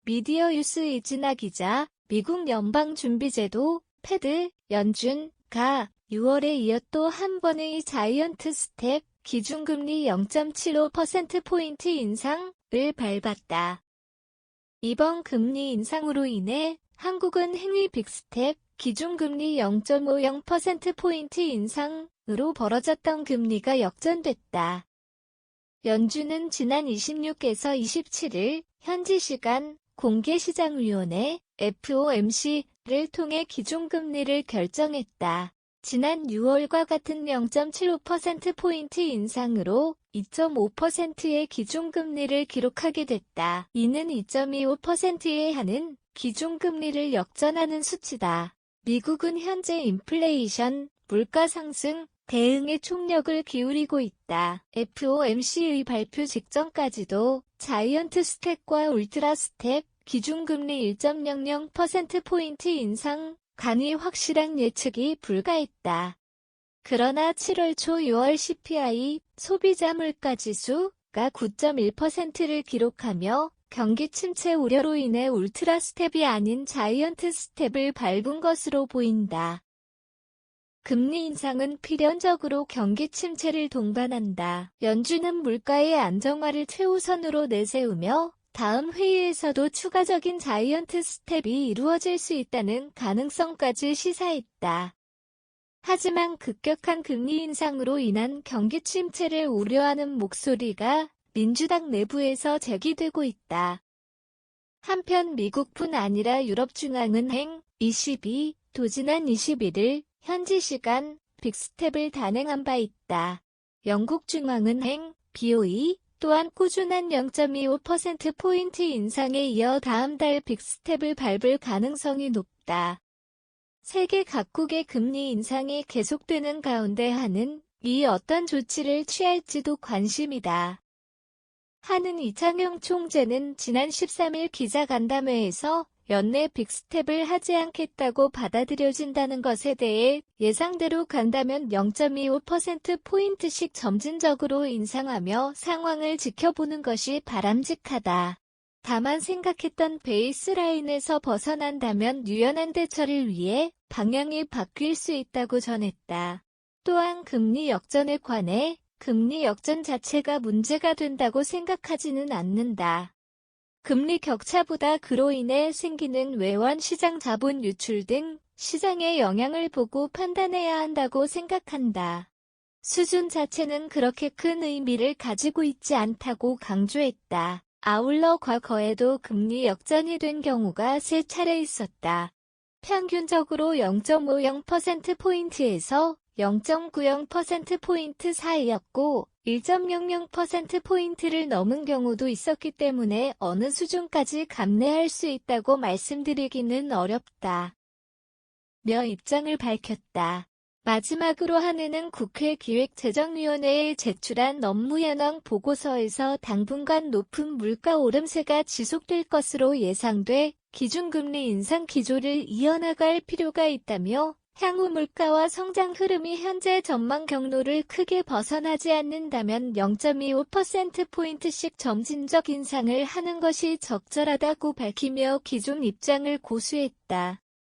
미디어 유스 이진아 기자, 미국 연방준비제도, 패드, 연준가 6월에 이어 또 한 번의 자이언트 스텝, 기준금리 0.75%포인트 인상을 밟았다. 이번 금리 인상으로 인해 한국은 행위 빅스텝, 기준금리 0.50%포인트 인상으로 벌어졌던 금리가 역전됐다. 연준은 지난 26에서 27일 현지 시간 공개시장위원회 FOMC를 통해 기준금리를 결정했다. 지난 6월과 같은 0.75%포인트 인상으로 2.5%의 기준금리를 기록하게 됐다. 이는 2.25%에 하는 기준금리를 역전하는 수치다. 미국은 현재 인플레이션, 물가 상승, 대응에 총력을 기울이고 있다. FOMC의 발표 직전까지도 자이언트 스텝과 울트라 스텝, 기준금리 1.00%포인트 인상, 간이 확실한 예측이 불가했다. 그러나 7월 초 6월 CPI, 소비자 물가지수가 9.1%를 기록하며 경기 침체 우려로 인해 울트라 스텝이 아닌 자이언트 스텝을 밟은 것으로 보인다. 금리 인상은 필연적으로 경기 침체를 동반한다. 연준은 물가의 안정화를 최우선으로 내세우며 다음 회의에서도 추가적인 자이언트 스텝이 이루어질 수 있다는 가능성까지 시사했다. 하지만 급격한 금리 인상으로 인한 경기 침체를 우려하는 목소리가 민주당 내부에서 제기되고 있다. 한편 미국뿐 아니라 유럽중앙은행 ECB도 지난 21일 현지 시간 빅스텝을 단행한 바 있다. 영국 중앙은행 BOE 또한 꾸준한 0.25%포인트 인상에 이어 다음 달 빅스텝을 밟을 가능성이 높다. 세계 각국의 금리 인상이 계속되는 가운데 한은이 어떤 조치를 취할지도 관심이다. 한은 이창용 총재는 지난 13일 기자간담회에서 연내 빅스텝을 하지 않겠다고 받아들여진다는 것에 대해 예상대로 간다면 0.25%포인트씩 점진적으로 인상하며 상황을 지켜보는 것이 바람직하다. 다만 생각했던 베이스라인에서 벗어난다면 유연한 대처를 위해 방향이 바뀔 수 있다고 전했다. 또한 금리 역전에 관해 금리 역전 자체가 문제가 된다고 생각하지는 않는다. 금리 격차보다 그로 인해 생기는 외환 시장 자본 유출 등 시장의 영향을 보고 판단해야 한다고 생각한다. 수준 자체는 그렇게 큰 의미를 가지고 있지 않다고 강조했다. 아울러 과거에도 금리 역전이 된 경우가 3차례 있었다. 평균적으로 0.50%포인트에서 0.90%포인트 사이였고 1.00%포인트를 넘은 경우도 있었기 때문에 어느 수준까지 감내할 수 있다고 말씀드리기는 어렵다. 며 입장을 밝혔다. 마지막으로 한은은 국회 기획재정위원회에 제출한 업무 현황 보고서에서 당분간 높은 물가 오름세가 지속될 것으로 예상돼 기준금리 인상 기조를 이어나갈 필요가 있다며 향후 물가와 성장 흐름이 현재 전망 경로를 크게 벗어나지 않는다면 0.25%포인트씩 점진적 인상을 하는 것이 적절하다고 밝히며 기존 입장을 고수했다.